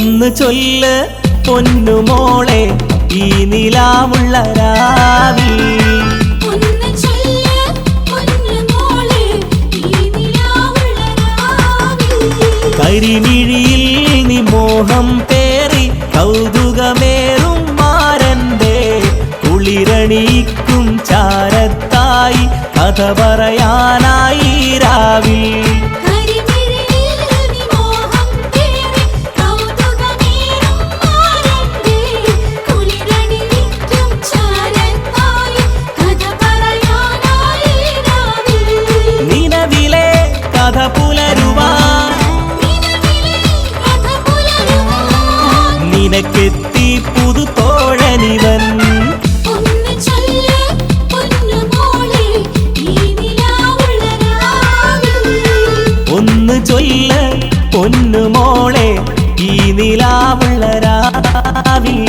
ഒന്ന് ചൊല്ല് പൊന്നുമോളെ ഈ നിലാവുള്ള രാവിൽ. കരിമിഴിയിൽ നീ മോഹം പേറി കൗതുകമേറും മാരന്റെ കുളിരണിക്കും ചാരത്തായി കഥ പറയാനായി രാവിൽ. നിലവിലെ കഥ പുലരുവാൻ നിനക്കെത്തി പുതുതോഴനിവൻ. ഒന്ന് ചൊല്ല് പൊന്നുമോളെ ഈ നിലാവുള്ള രാവിൽ.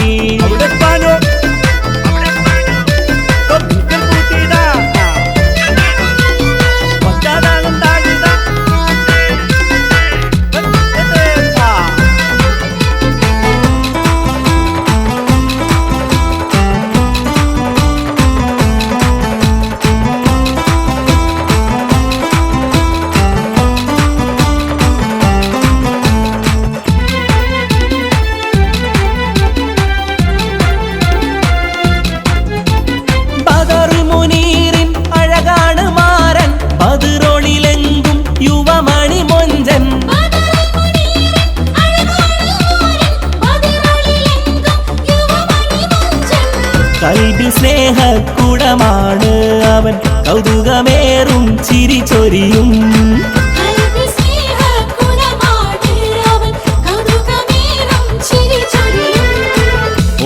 കൽബിൽ സ്നേഹക്കുടമാണ് അവൻ കൗതുകമേറും ചിരി ചൊരിയും.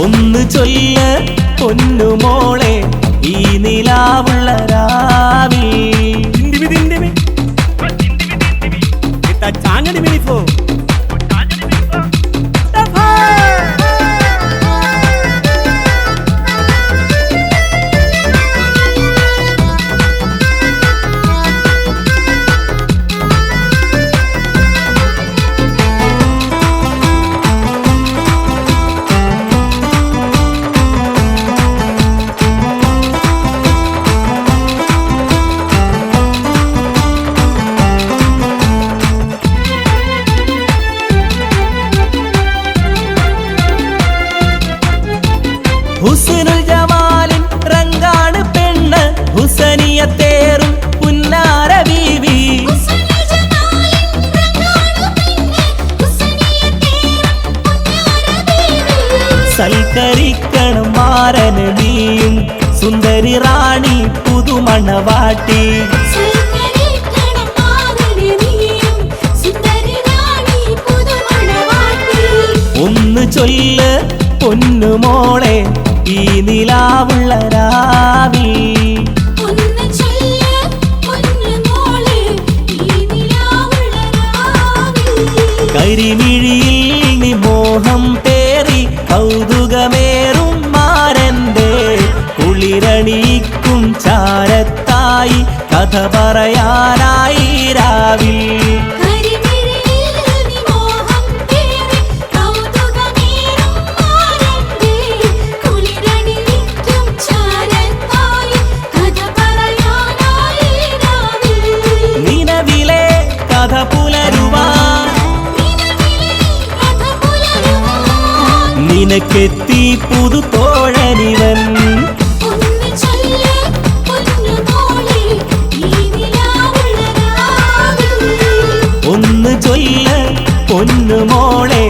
ഒന്ന് ചൊല്ല് പൊന്നുമോളെ ഈ നിലാവുള്ള രാവിൽ. ഹുസ്നുൽ ജമാലിൻ റങ്കാണ് പെണ്ണ് ഹുസനിയത്തേറും പുന്നാര ബീവി. സൽക്കരിക്കണം മാരന് നീയും സുന്ദരി റാണി പുതുമണവാട്ടി. ഒന്ന് ചൊല്ല് പൊന്നുമോളെ ഈ നിലാവുള്ള രാവിൽ. കരിമിഴിയിൽ നീ മോഹം പേറി കൗതുകമേറും മാരന്റെ കുളിരണിക്കും ചാരത്തായി കഥ പറയാനായി രാവിൽ. നിലവിലെ കഥ പുലരുവാൻ നിനക്കെത്തി പുതുതോഴനിവൻ. ഒന്ന് ചൊല്ല് പൊന്നുമോളെ